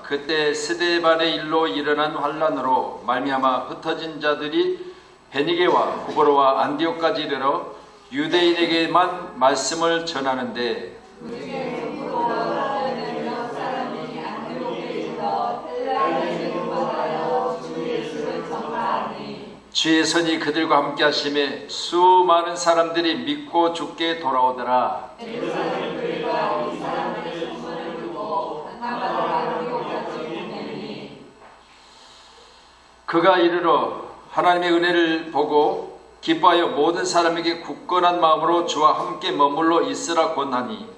그때 스데반의 일로 일어난 환란으로 말미암아 흩어진 자들이 베니게와 구브로와 안디옥까지 이르러 유대인에게만 말씀을 전하는데 주의 손이 그들과 함께 하심에 수많은 사람들이 믿고 주께 돌아오더라. 그가 이르러 하나님의 은혜를 보고 기뻐하여 모든 사람에게 굳건한 마음으로 주와 함께 머물러 있으라 권하니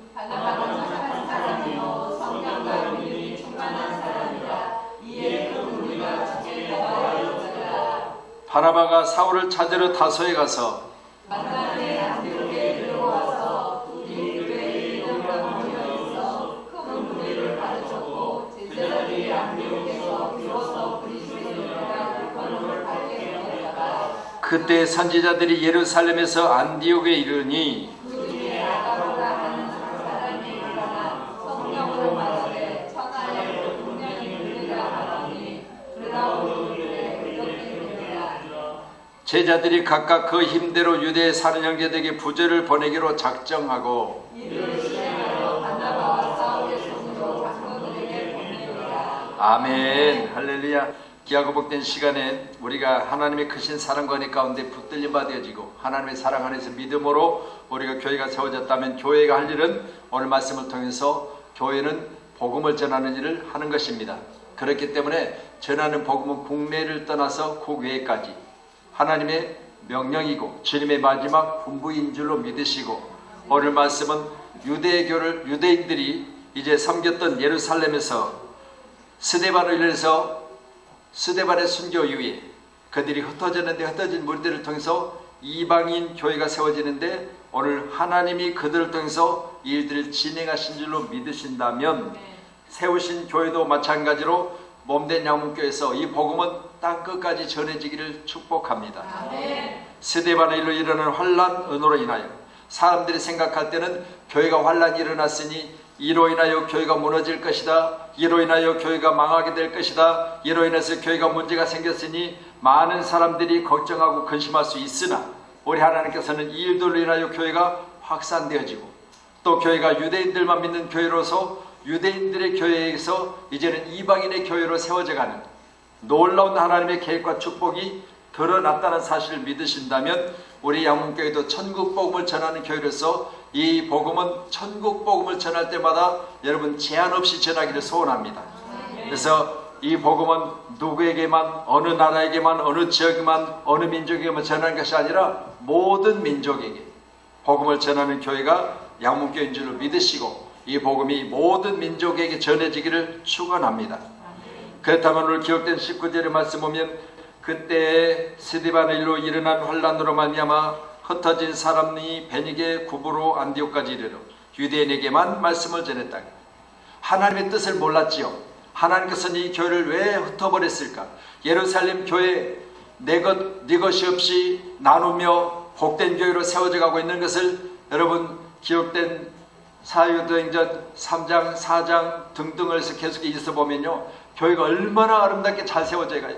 바나바가 사울을 찾으러 다소에 가서 그때 선지자들이 예루살렘에서 안디옥에 이르니 제자들이 각각 그 힘대로 유대에 사는 형제들에게 부제를 보내기로 작정하고 아멘 할렐루야. 귀하고 복된 시간에 우리가 하나님의 크신 사랑과 은혜 가운데 붙들림 받아지고 하나님의 사랑 안에서 믿음으로 우리가 교회가 세워졌다면 교회가 할 일은 오늘 말씀을 통해서 교회는 복음을 전하는 일을 하는 것입니다. 그렇기 때문에 전하는 복음은 국내를 떠나서 국외까지 하나님의 명령이고 주님의 마지막 분부인 줄로 믿으시고 오늘 말씀은 유대인들이 이제 섬겼던 예루살렘에서 스데반을 인해서 스데반의 순교 이후에 그들이 흩어졌는데 흩어진 무리들을 통해서 이방인 교회가 세워지는데 오늘 하나님이 그들을 통해서 이 일들을 진행하신 줄로 믿으신다면 세우신 교회도 마찬가지로 몸된 양문교회에서 이 복음은 땅끝까지 전해지기를 축복합니다. 스데반의 일로 일어나는 환란으로 인하여 사람들이 생각할 때는 교회가 환란이 일어났으니 이로 인하여 교회가 무너질 것이다. 이로 인하여 교회가 망하게 될 것이다. 이로 인해서 교회가 문제가 생겼으니 많은 사람들이 걱정하고 근심할 수 있으나 우리 하나님께서는 이 일들로 인하여 교회가 확산되어지고 또 교회가 유대인들만 믿는 교회로서 유대인들의 교회에서 이제는 이방인의 교회로 세워져가는 놀라운 하나님의 계획과 축복이 드러났다는 사실을 믿으신다면 우리 양문교회도 천국 복음을 전하는 교회로서 이 복음은 천국 복음을 전할 때마다 여러분 제한 없이 전하기를 소원합니다. 그래서 이 복음은 누구에게만 어느 나라에게만 어느 지역에만 어느 민족에게만 전하는 것이 아니라 모든 민족에게 복음을 전하는 교회가 양문교회인 줄로 믿으시고 이 복음이 모든 민족에게 전해지기를 축원합니다. 그렇다면 오늘 기록된 19절의 말씀 보면 그때 스데반의 일로 일어난 환란으로 말미암아 흩어진 사람이 베니게 구브로 안디옥까지 이르러 유대인에게만 말씀을 전했다. 하나님의 뜻을 몰랐지요. 하나님께서는 이 교회를 왜 흩어버렸을까? 예루살렘 교회 네 것이 없이 나누며 복된 교회로 세워져 가고 있는 것을 여러분 기록된 사도행전 3장 4장 등등을 해서 계속 있어보면요 교회가 얼마나 아름답게 잘 세워져 가요.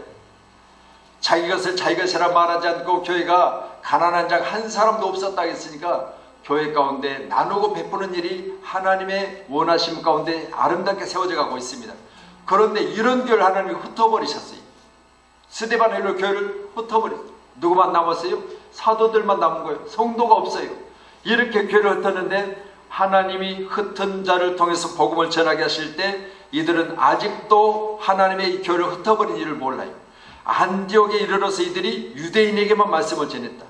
자기 것을 자기 것이라 말하지 않고 교회가 가난한 자 한 사람도 없었다 했으니까 교회 가운데 나누고 베푸는 일이 하나님의 원하심 가운데 아름답게 세워져 가고 있습니다. 그런데 이런 교회를 하나님이 흩어버리셨어요. 스데반의 일로 교회를 흩어버렸어요. 누구만 남았어요? 사도들만 남은 거예요. 성도가 없어요. 이렇게 교회를 흩었는데 하나님이 흩은 자를 통해서 복음을 전하게 하실 때 이들은 아직도 하나님의 이 교회를 흩어버린 일을 몰라요. 안디옥에 이르러서 이들이 유대인에게만 말씀을 전했다.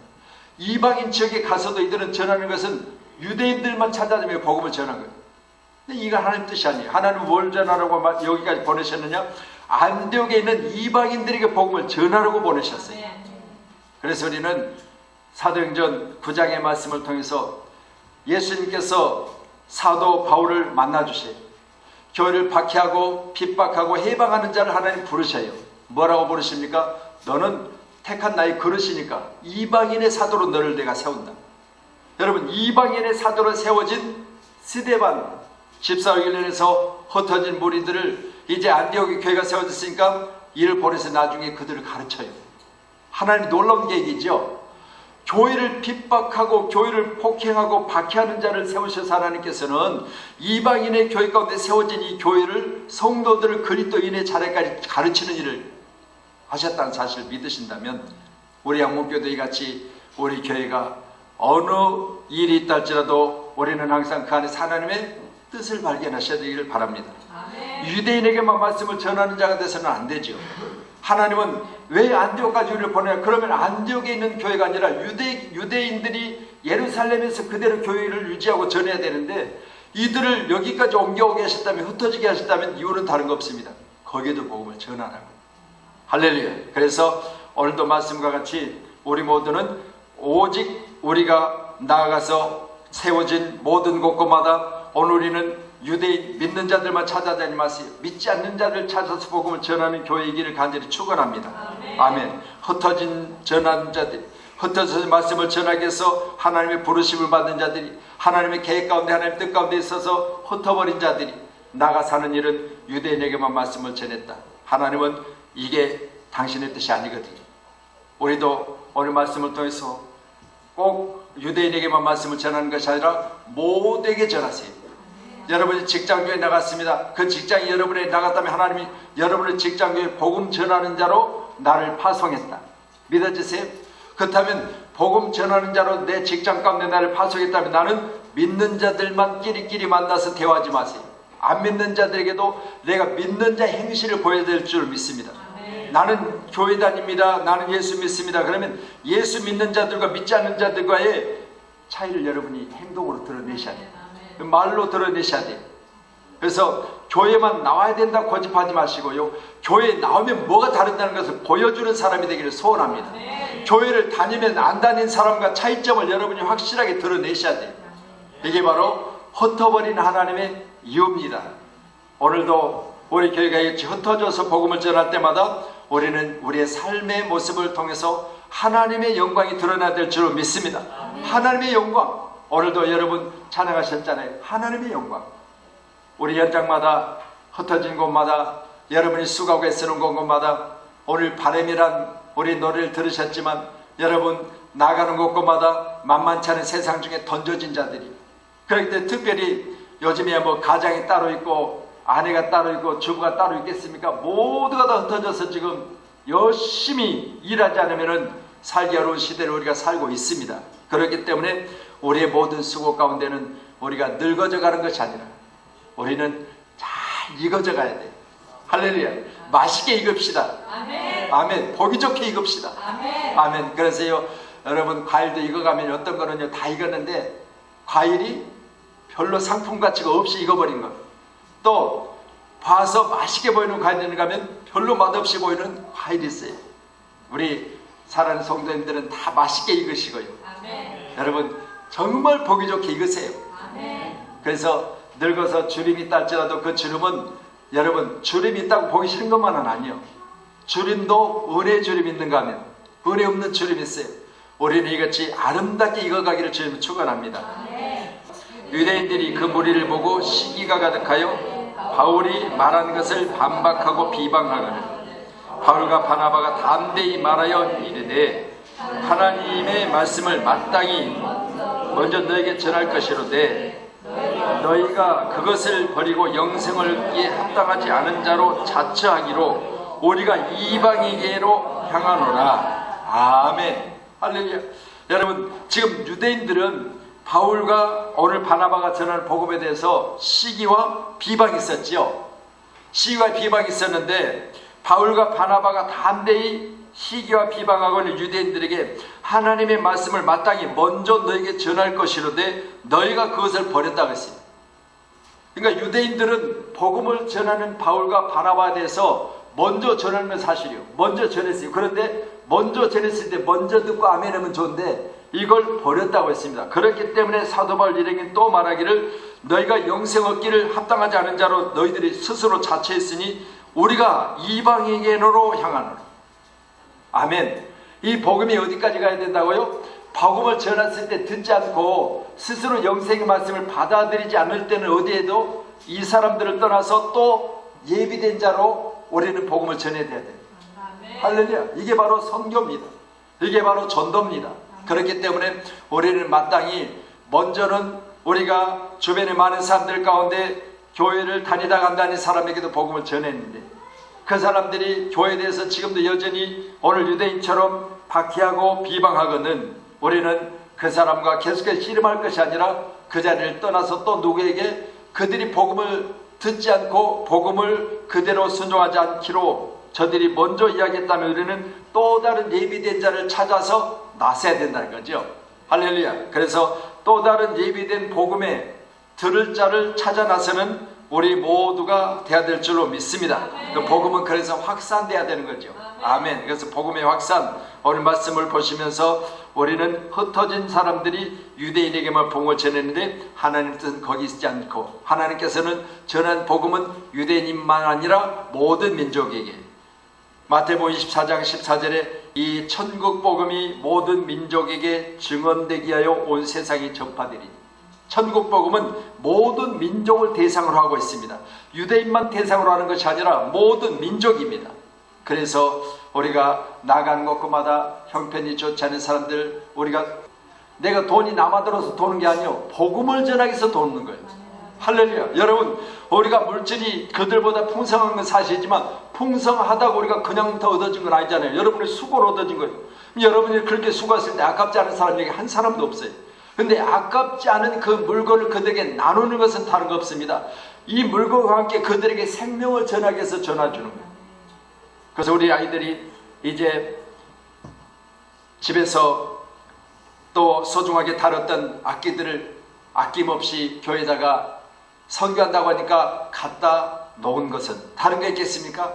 이방인 지역에 가서도 이들은 전하는 것은 유대인들만 찾아다니며 복음을 전한 거예요. 근데 이거 하나님 뜻이 아니에요. 하나님은 뭘 전하라고 여기까지 보내셨느냐? 안디옥에 있는 이방인들에게 복음을 전하라고 보내셨어요. 그래서 우리는 사도행전 9장의 말씀을 통해서 예수님께서 사도 바울을 만나주세요. 교회를 박해하고 핍박하고 해방하는 자를 하나님 부르셔요. 뭐라고 부르십니까? 너는 택한 나의 그릇이니까 이방인의 사도로 너를 내가 세운다. 여러분 이방인의 사도로 세워진 스데반 14일에서 흩어진 무리들을 이제 안디옥에 교회가 세워졌으니까 이를 보내서 나중에 그들을 가르쳐요. 하나님이 놀라운 계획이죠. 교회를 핍박하고 교회를 폭행하고 박해하는 자를 세우셔서 하나님께서는 이방인의 교회 가운데 세워진 이 교회를, 성도들을 그리스도인의 자리까지 가르치는 일을 하셨다는 사실을 믿으신다면 우리 양목교도 이같이 우리 교회가 어느 일이 있다 할지라도 우리는 항상 그 안에서 하나님의 뜻을 발견하셔야 되기를 바랍니다. 유대인에게만 말씀을 전하는 자가 돼서는 안 되죠. 하나님은 왜 안디옥까지 우리를 보내냐? 그러면 안디옥에 있는 교회가 아니라 유대인들이 예루살렘에서 그대로 교회를 유지하고 전해야 되는데 이들을 여기까지 옮겨오게 하셨다면, 흩어지게 하셨다면 이유는 다른 거 없습니다. 거기에도 복음을 전하라고. 할렐루야. 그래서 오늘도 말씀과 같이 우리 모두는 오직 우리가 나아가서 세워진 모든 곳곳마다 오늘 우리는 유대인 믿는 자들만 찾아다니지 마세요. 믿지 않는 자들 찾아서 복음을 전하는 교회이기를 간절히 축원합니다. 아멘. 흩어진 전하는 자들, 흩어져서 말씀을 전하기 위해서 하나님의 부르심을 받는 자들이, 하나님의 계획 가운데 하나님의 뜻 가운데 있어서 흩어버린 자들이 나가 사는 일은 유대인에게만 말씀을 전했다. 하나님은 이게 당신의 뜻이 아니거든요. 우리도 오늘 말씀을 통해서 꼭 유대인에게만 말씀을 전하는 것이 아니라 모두에게 전하세요. 여러분이 직장교회에 나갔습니다. 그 직장이 여러분에게 나갔다면 하나님이 여러분의 직장교회에 복음 전하는 자로 나를 파송했다. 믿어지세요? 그렇다면 복음 전하는 자로 내 직장 가운데 나를 파송했다면 나는 믿는 자들만 끼리끼리 만나서 대화하지 마세요. 안 믿는 자들에게도 내가 믿는 자의 행실을 보여야 될 줄 믿습니다. 나는 교회 다닙니다. 나는 예수 믿습니다. 그러면 예수 믿는 자들과 믿지 않는 자들과의 차이를 여러분이 행동으로 드러내셔야 돼요. 말로 드러내셔야 돼요. 그래서 교회만 나와야 된다고 고집하지 마시고요. 교회에 나오면 뭐가 다르다는 것을 보여주는 사람이 되기를 소원합니다. 교회를 다니면 안 다닌 사람과 차이점을 여러분이 확실하게 드러내셔야 돼요. 이게 바로 흩어버린 하나님의 이유입니다. 오늘도 우리 교회가 이렇게 흩어져서 복음을 전할 때마다 우리는 우리의 삶의 모습을 통해서 하나님의 영광이 드러나야 될 줄 믿습니다. 하나님의 영광. 오늘도 여러분 찬양하셨잖아요. 하나님의 영광. 우리 현장마다 흩어진 곳마다 여러분이 수고하고 애쓰는 곳마다 오늘 바람이란 우리 노래를 들으셨지만 여러분 나가는 곳곳마다 만만치 않은 세상 중에 던져진 자들이, 그렇기 때문에 특별히 요즘에 뭐 가장이 따로 있고 아내가 따로 있고 주부가 따로 있겠습니까? 모두가 다 흩어져서 지금 열심히 일하지 않으면 살기 어려운 시대를 우리가 살고 있습니다. 그렇기 때문에 우리의 모든 수고 가운데는 우리가 늙어져 가는 것이 아니라 우리는 잘 익어져 가야 돼요. 할렐루야. 맛있게 익읍시다. 아멘. 아멘. 보기 좋게 익읍시다. 아멘. 아멘. 그래서요, 여러분 과일도 익어가면 어떤 거는요 다 익었는데 과일이 별로 상품 가치가 없이 익어버린 것, 또 봐서 맛있게 보이는 과일을 가면 별로 맛없이 보이는 과일이 있어요. 우리 사랑하는 성도님들은 다 맛있게 익으시고요. 아멘. 여러분 정말 보기 좋게 익으세요. 아멘. 그래서 늙어서 주름이 있다 할지라도 그 주름은 여러분 주름이 있다고 보기 싫은 것만은 아니에요. 주름도 은혜 주름이 있는가 하면 은혜 없는 주름이 있어요. 우리는 이같이 아름답게 익어가기를 주님은 축원합니다. 유대인들이 그 무리를 보고 시기가 가득하여 바울이 말한 것을 반박하고 비방하거늘 바울과 바나바가 담대히 말하여 이르되 하나님의 말씀을 마땅히 먼저 너에게 전할 것이로되 너희가 그것을 버리고 영생을 얻기에 합당하지 않은 자로 자처하기로 우리가 이방인에게로 향하노라. 아멘. 할렐루야. 여러분 지금 유대인들은 바울과 오늘 바나바가 전하는 복음에 대해서 시기와 비방이 있었죠. 시기와 비방이 있었는데 바울과 바나바가 담대히 시기와 비방하고 있는 유대인들에게 하나님의 말씀을 마땅히 먼저 너에게 전할 것이로되 너희가 그것을 버렸다고 했어요. 그러니까 유대인들은 복음을 전하는 바울과 바나바에 대해서 먼저 전하는 건 사실이에요. 먼저 전했어요. 그런데 먼저 전했을 때 먼저 듣고 아멘 하면 좋은데 이걸 버렸다고 했습니다. 그렇기 때문에 사도 바울 일행이 또 말하기를 너희가 영생 얻기를 합당하지 않은 자로 너희들이 스스로 자처했으니 우리가 이방인에게로 향하노라. 아멘. 이 복음이 어디까지 가야 된다고요? 복음을 전했을 때 듣지 않고 스스로 영생의 말씀을 받아들이지 않을 때는 어디에도 이 사람들을 떠나서 또 예비된 자로 우리는 복음을 전해야 돼요. 할렐루야. 이게 바로 선교입니다. 이게 바로 전도입니다. 그렇기 때문에 우리는 마땅히 먼저는 우리가 주변에 많은 사람들 가운데 교회를 다니다 간다는 사람에게도 복음을 전했는데, 그 사람들이 교회에 대해서 지금도 여전히 오늘 유대인처럼 박해하고 비방하거든 우리는 그 사람과 계속해서 씨름할 것이 아니라 그 자리를 떠나서 또 누구에게 그들이 복음을 듣지 않고 복음을 그대로 순종하지 않기로 저들이 먼저 이야기했다면 우리는 또 다른 예비된 자를 찾아서 나서야 된다는 거죠. 할렐루야. 그래서 또 다른 예비된 복음에 들을 자를 찾아 나서는 우리 모두가 돼야 될 줄로 믿습니다. 그 복음은 그래서 확산돼야 되는 거죠. 아멘. 그래서 복음의 확산, 오늘 말씀을 보시면서 우리는 흩어진 사람들이 유대인에게만 복음을 전했는데 하나님 뜻은 거기 있지 않고, 하나님께서는 전한 복음은 유대인만 아니라 모든 민족에게, 마태복음 24장 14절에 이 천국 복음이 모든 민족에게 증언되기 하여 온 세상에 전파되리니, 천국 복음은 모든 민족을 대상으로 하고 있습니다. 유대인만 대상으로 하는 것이 아니라 모든 민족입니다. 그래서 우리가 나가는 곳마다 형편이 좋지 않은 사람들, 우리가 내가 돈이 남아들어서 도는 게 아니요, 복음을 전하기 위해서 도는 거예요. 할렐루야. 여러분, 우리가 물질이 그들보다 풍성한 건 사실이지만 풍성하다고 우리가 그냥 더 얻어진 건 아니잖아요. 여러분의 수고로 얻어진 거예요. 여러분이 그렇게 수고했을 때 아깝지 않은 사람 여기 한 사람도 없어요. 근데 아깝지 않은 그 물건을 그들에게 나누는 것은 다른 거 없습니다. 이 물건과 함께 그들에게 생명을 전하기 위해서 전해주는 거예요. 그래서 우리 아이들이 이제 집에서 또 소중하게 다뤘던 악기들을 아낌없이 교회에다가 선교한다고 하니까 갖다 놓은 것은 다른 게 있겠습니까?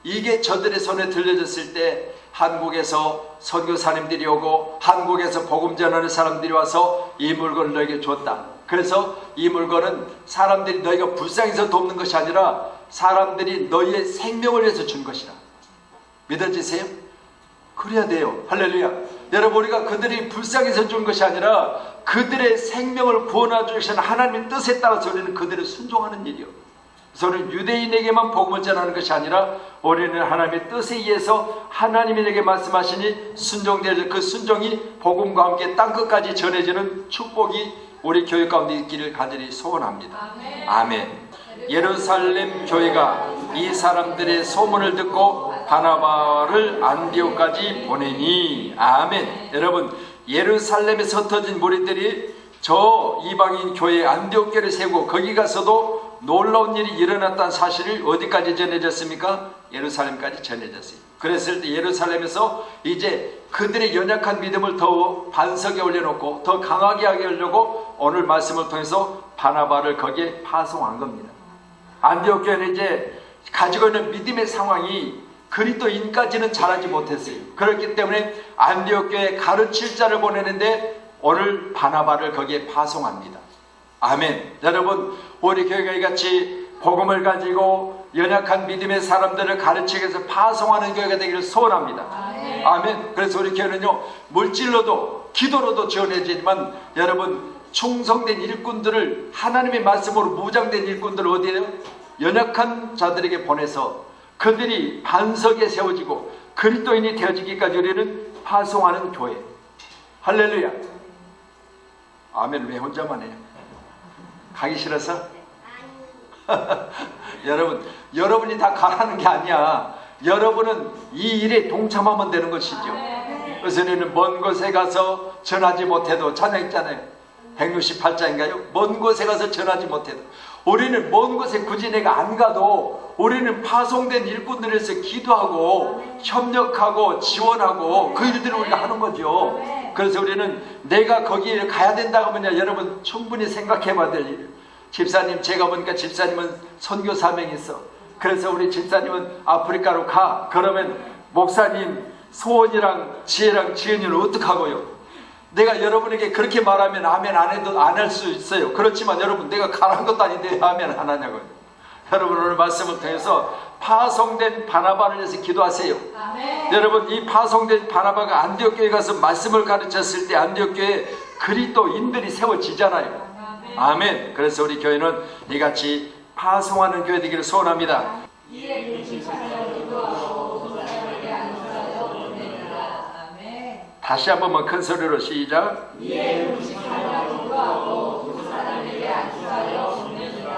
이게 저들의 손에 들려졌을 때 한국에서 선교사님들이 오고 한국에서 복음 전하는 사람들이 와서 이 물건을 너에게 줬다. 그래서 이 물건은 사람들이 너희가 불쌍해서 돕는 것이 아니라 사람들이 너희의 생명을 위해서 준 것이다. 믿어지세요? 그래야 돼요. 할렐루야. 여러분, 우리가 그들이 불쌍해서 준 것이 아니라 그들의 생명을 구원해 주시는 하나님의 뜻에 따라서 우리는 그들을 순종하는 일이요. 그래서 우리는 유대인에게만 복음을 전하는 것이 아니라 우리는 하나님의 뜻에 의해서 하나님이 내게 말씀하시니 순종될 그 순종이 복음과 함께 땅끝까지 전해지는 축복이 우리 교회 가운데 있기를 간절히 소원합니다. 아멘. 예루살렘 교회가 이 사람들의 소문을 듣고 바나바를 안디옥까지 보내니, 아멘. 여러분, 예루살렘에서 흩어진 무리들이 저 이방인 교회 안디옥교를 세우고 거기 가서도 놀라운 일이 일어났다는 사실을 어디까지 전해졌습니까? 예루살렘까지 전해졌어요. 그랬을 때 예루살렘에서 이제 그들의 연약한 믿음을 더 반석에 올려놓고 더 강하게 하게 하려고 오늘 말씀을 통해서 바나바를 거기에 파송한 겁니다. 안디옥 교회는 이제 가지고 있는 믿음의 상황이 그리스도인까지는 잘하지 못했어요. 그렇기 때문에 안디옥 교회에 가르칠 자를 보내는데 오늘 바나바를 거기에 파송합니다. 아멘. 여러분, 우리 교회가 이같이 복음을 가지고 연약한 믿음의 사람들을 가르치기 위해서 파송하는 교회가 되기를 소원합니다. 아멘. 그래서 우리 교회는요, 물질로도 기도로도 지원해주지만 여러분, 충성된 일꾼들을, 하나님의 말씀으로 무장된 일꾼들을 어디에요? 연약한 자들에게 보내서 그들이 반석에 세워지고 그리스도인이 되어지기까지 우리는 파송하는 교회. 할렐루야. 아멘. 왜 혼자만 해요? 가기 싫어서? 여러분, 여러분이 다 가라는 게 아니야. 여러분은 이 일에 동참하면 되는 것이죠. 그래서 우리는 먼 곳에 가서 전하지 못해도, 찬양 있잖아요. 168장인가요? 먼 곳에 가서 전하지 못해도, 우리는 먼 곳에 굳이 내가 안 가도 우리는 파송된 일꾼들에서 기도하고 협력하고 지원하고 그 일들을 우리가 하는 거죠. 그래서 우리는 내가 거기에 가야 된다고 하면 여러분 충분히 생각해 봐야 될 일. 집사님, 제가 보니까 집사님은 선교 사명이 있어. 그래서 우리 집사님은 아프리카로 가. 그러면 목사님 소원이랑 지혜랑 지은이는 어떡하고요? 내가 여러분에게 그렇게 말하면 아멘 안 해도 안 할 수 있어요. 그렇지만 여러분, 내가 가라는 것도 아닌데 아멘 안 하냐고요. 여러분, 오늘 말씀을 통해서 파송된 바나바를 위해서 기도하세요. 아멘. 여러분, 이 파송된 바나바가 안디옥 교회에 가서 말씀을 가르쳤을 때 안디옥 교회에 그리스도인들이 세워지잖아요. 아멘. 그래서 우리 교회는 이같이 파송하는 교회 되기를 소원합니다. 이에 금식하여 기도하고 두 사람에게 안수하여 보내느라. 아멘. 다시 한 번만 큰 소리로 시작. 이에 금식하여 기도하고 두 사람에게 안수하여 보내느라.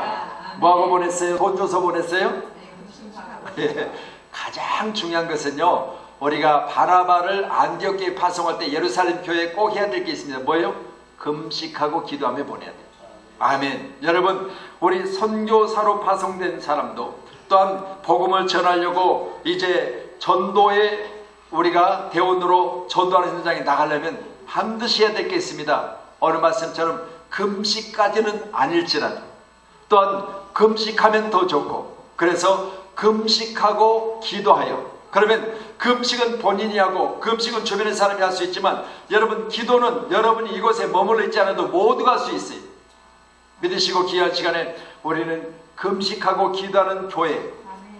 아멘. 뭐하고 보냈어요? 돈 줘서 보냈어요? 네, 금식하고. 예, 가장 중요한 것은요, 우리가 바나바를 안디옥교에 파송할 때 예루살렘 교회에 꼭 해야 될 게 있습니다. 뭐예요? 금식하고 기도하며 보내야 돼요. 아멘. 여러분, 우리 선교사로 파송된 사람도 또한 복음을 전하려고 이제 전도에 우리가 대원으로 전도하는 현장에 나가려면 반드시 해야 될 게 있습니다. 오늘 말씀처럼 금식까지는 아닐지라도 또한 금식하면 더 좋고, 그래서 금식하고 기도하여, 그러면 금식은 본인이 하고 금식은 주변의 사람이 할 수 있지만, 여러분 기도는 여러분이 이곳에 머물러 있지 않아도 모두가 할 수 있어요. 믿으시고 귀한 시간에 우리는 금식하고 기도하는 교회,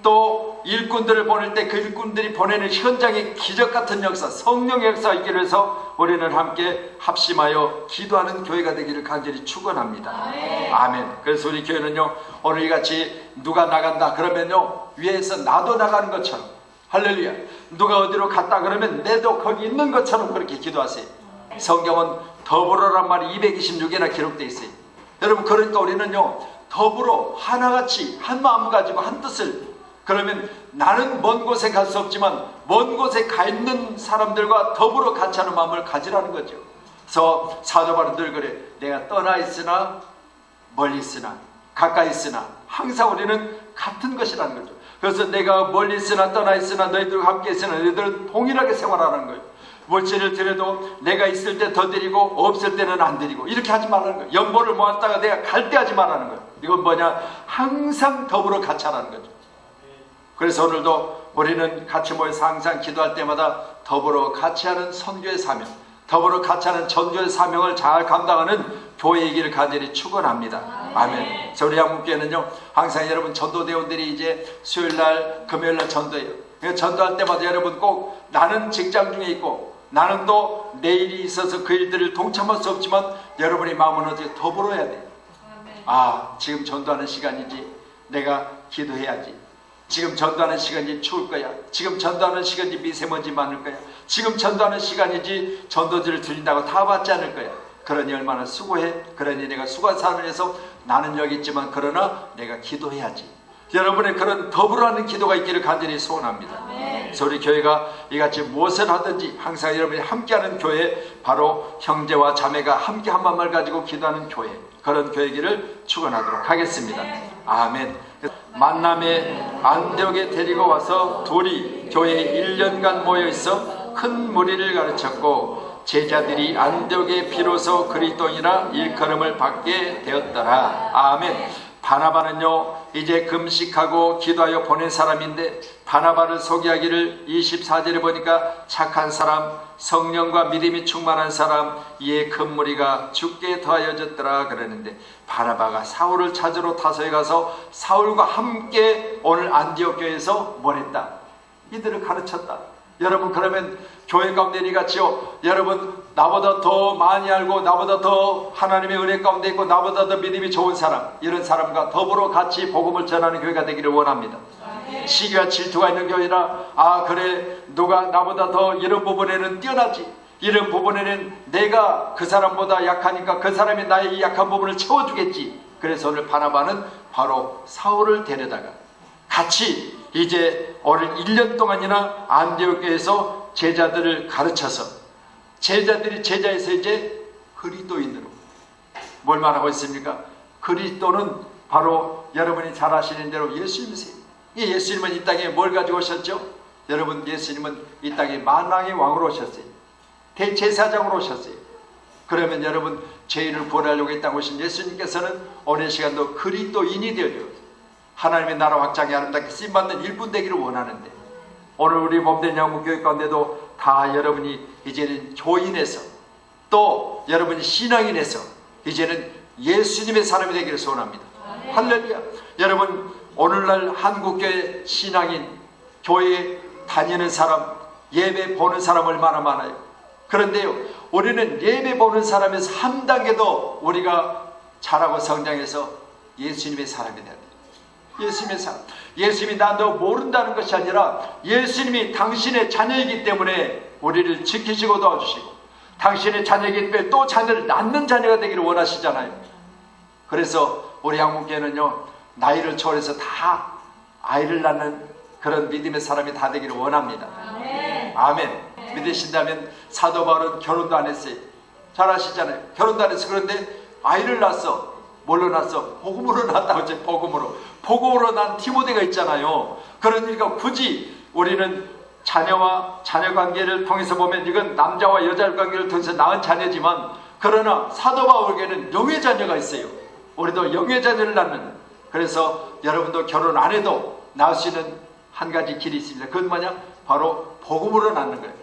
또 일꾼들을 보낼 때 그 일꾼들이 보내는 현장의 기적 같은 역사, 성령의 역사 있기를 해서 우리는 함께 합심하여 기도하는 교회가 되기를 간절히 축원합니다. 아멘. 그래서 우리 교회는요, 오늘 이같이 누가 나간다 그러면요, 위에서 나도 나가는 것처럼, 할렐루야, 누가 어디로 갔다 그러면 내도 거기 있는 것처럼 그렇게 기도하세요. 성경은 더불어란 말이 226개나 기록되어 있어요. 여러분, 그러니까 우리는요, 더불어 하나같이 한 마음 가지고 한 뜻을, 그러면 나는 먼 곳에 갈 수 없지만 먼 곳에 가 있는 사람들과 더불어 같이 하는 마음을 가지라는 거죠. 그래서 사도 바울은 늘 그래, 내가 떠나 있으나 멀리 있으나 가까이 있으나 항상 우리는 같은 것이라는 거죠. 그래서 내가 멀리 있으나 떠나 있으나 너희들과 함께 있으나 너희들은 동일하게 생활하는 거예요. 물질을 드려도 내가 있을 때 더 드리고 없을 때는 안 드리고, 이렇게 하지 말라는 거예요. 연보를 모았다가 내가 갈 때 하지 말라는 거예요. 이건 뭐냐? 항상 더불어 같이 하라는 거죠. 그래서 오늘도 우리는 같이 모여서 항상 기도할 때마다 더불어 같이 하는 선교의 사명, 더불어 같이 하는 전도의 사명을 잘 감당하는 교회이기를 간절히 축원합니다. 아멘. 그래서 우리 한국교회는요, 항상 여러분 전도대원들이 이제 수요일날 금요일날 전도해요. 전도할 때마다 여러분 꼭 나는 직장 중에 있고 나는 또 내일이 있어서 그 일들을 동참할 수 없지만 여러분의 마음은 어떻게 더불어야 돼요. 아, 지금 전도하는 시간이지, 내가 기도해야지. 지금 전도하는 시간이지 추울 거야. 지금 전도하는 시간이지 미세먼지 많을 거야. 지금 전도하는 시간이지 전도지를 드린다고 다 받지 않을 거야. 그러니 얼마나 수고해. 그러니 내가 수고한 사람을 해서 나는 여기 있지만 그러나 내가 기도해야지. 여러분의 그런 더불어하는 기도가 있기를 간절히 소원합니다. 그래서 우리 교회가 이같이 무엇을 하든지 항상 여러분이 함께하는 교회, 바로 형제와 자매가 함께 한 마음을 가지고 기도하는 교회, 그런 교회기를 축원하도록 하겠습니다. 아멘. 만남에 안디옥에 데리고 와서 둘이 교회에 1년간 모여있어 큰 무리를 가르쳤고, 제자들이 안디옥에 비로소 그리스도인이라 일컬음을 받게 되었더라. 아멘. 바나바는요, 이제 금식하고 기도하여 보낸 사람인데, 바나바를 소개하기를 24절에 보니까 착한 사람, 성령과 믿음이 충만한 사람, 이에 큰 무리가 죽게 더하여졌더라 그러는데, 바나바가 사울을 찾으러 타소에 가서 사울과 함께 오늘 안디옥 교회에서 뭘 했다? 이들을 가르쳤다. 여러분, 그러면 교회 가운데 이같이요, 여러분 나보다 더 많이 알고 나보다 더 하나님의 은혜 가운데 있고 나보다 더 믿음이 좋은 사람, 이런 사람과 더불어 같이 복음을 전하는 교회가 되기를 원합니다. 시기와 질투가 있는 교회나, 아 그래 누가 나보다 더 이런 부분에는 뛰어나지, 이런 부분에는 내가 그 사람보다 약하니까 그 사람이 나의 이 약한 부분을 채워주겠지. 그래서 오늘 바나바는 바로 사울을 데려다가 같이 이제 오늘 1년 동안이나 안디옥 교회에서 제자들을 가르쳐서, 제자들이 제자에서 이제 그리스도인으로 뭘 말하고 있습니까? 그리스도는 바로 여러분이 잘 아시는 대로 예수님이세요. 이 예수님은 이 땅에 뭘 가지고 오셨죠? 여러분, 예수님은 이 땅에 만왕의 왕으로 오셨어요. 대제사장으로 오셨어요. 그러면 여러분, 죄인을 구원하려고 이 땅에 오신 예수님께서는 오늘 시간도 그리스도인이 되어줘요. 하나님의 나라 확장에 아름답게 쓰임받는 일꾼 되기를 원하는데, 오늘 우리 몸된 양문교회 가운데도 다 여러분이 이제는 교인에서, 또 여러분이 신앙인에서 이제는 예수님의 사람이 되기를 소원합니다. 할렐루야. 여러분, 오늘날 한국교회 신앙인, 교회에 다니는 사람, 예배 보는 사람 얼마나 많아요. 그런데요, 우리는 예배 보는 사람에서 한 단계 더 우리가 자라고 성장해서 예수님의 사람이 돼야 돼요. 예수님의 사람. 예수님이 나 너 모른다는 것이 아니라 예수님이 당신의 자녀이기 때문에 우리를 지키시고 도와주시고, 당신의 자녀이기 때문에 또 자녀를 낳는 자녀가 되기를 원하시잖아요. 그래서 우리 한국교회는요, 나이를 초월해서 다 아이를 낳는 그런 믿음의 사람이 다 되기를 원합니다. 아멘. 믿으신다면 사도 바울은 결혼도 안 했어요. 잘 아시잖아요. 결혼도 안 했어. 그런데 아이를 낳았어. 뭘로 낳았어? 복음으로 낳았다고 했죠. 복음으로 난 디모데가 있잖아요. 그러니까 굳이 우리는 자녀와 자녀 관계를 통해서 보면 이건 남자와 여자 관계를 통해서 낳은 자녀지만, 그러나 사도 바울에게는 영의 자녀가 있어요. 우리도 영의 자녀를 낳는. 그래서 여러분도 결혼 안 해도 낳을 수 있는 한 가지 길이 있습니다. 그건 뭐냐? 바로 복음으로 낳는 거예요.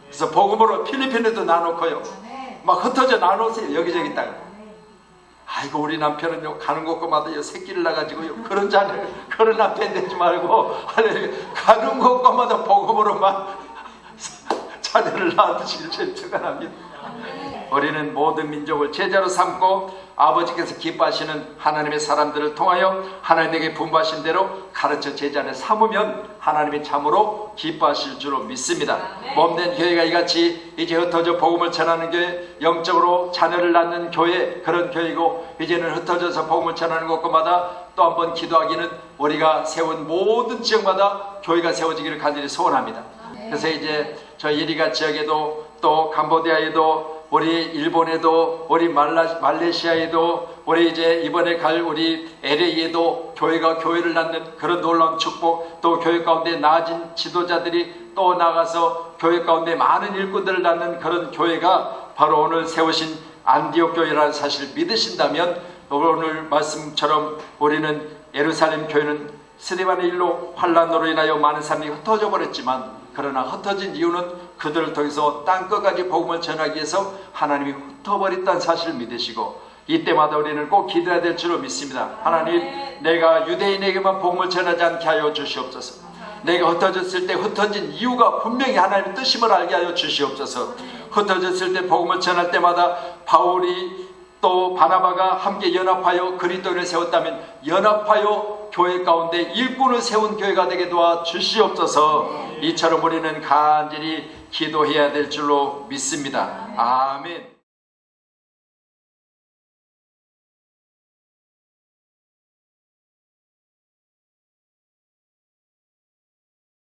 그래서 복음으로 필리핀에도 나눠놓고요, 막 흩어져 나눠놓으세요. 여기저기 있다가. 아이고, 우리 남편은요, 가는 곳마다 새끼를 낳아가지고요, 그런 자녀, 그런 남편 되지 말고, 가는 곳마다 복음으로만 자녀를 낳아주시길 제일 축원합니다. 우리는 모든 민족을 제자로 삼고 아버지께서 기뻐하시는 하나님의 사람들을 통하여 하나님에게 분부하신 대로 가르쳐 제자를 삼으면 하나님이 참으로 기뻐하실 줄로 믿습니다. 몸된 교회가 이같이 이제 흩어져 복음을 전하는 교회, 영적으로 자녀를 낳는 교회, 그런 교회이고, 이제는 흩어져서 복음을 전하는 곳마다 또 한번 기도하기는 우리가 세운 모든 지역마다 교회가 세워지기를 간절히 소원합니다. 그래서 이제 저 이리가 지역에도, 또 캄보디아에도, 우리 일본에도, 우리 말레이시아에도, 우리 이제 이번에 갈 우리 LA에도 교회가 교회를 낳는 그런 놀라운 축복, 또 교회 가운데 나아진 지도자들이 또 나가서 교회 가운데 많은 일꾼들을 낳는 그런 교회가 바로 오늘 세우신 안디옥 교회라는 사실을 믿으신다면, 오늘 말씀처럼 우리는 예루살렘 교회는 스데반의 일로 환란으로 인하여 많은 사람이 흩어져 버렸지만, 그러나 흩어진 이유는 그들을 통해서 땅끝까지 복음을 전하기 위해서 하나님이 흩어버렸다는 사실을 믿으시고, 이때마다 우리는 꼭 기도해야 될 줄로 믿습니다. 하나님, 내가 유대인에게만 복음을 전하지 않게 하여 주시옵소서. 내가 흩어졌을 때 흩어진 이유가 분명히 하나님의 뜻임을 알게 하여 주시옵소서. 흩어졌을 때 복음을 전할 때마다 바울이 또 바나바가 함께 연합하여 그리스도를 세웠다면 연합하여 교회 가운데 일꾼을 세운 교회가 되게 도와 주시옵소서. 이처럼 우리는 간절히 기도해야 될 줄로 믿습니다. 아멘.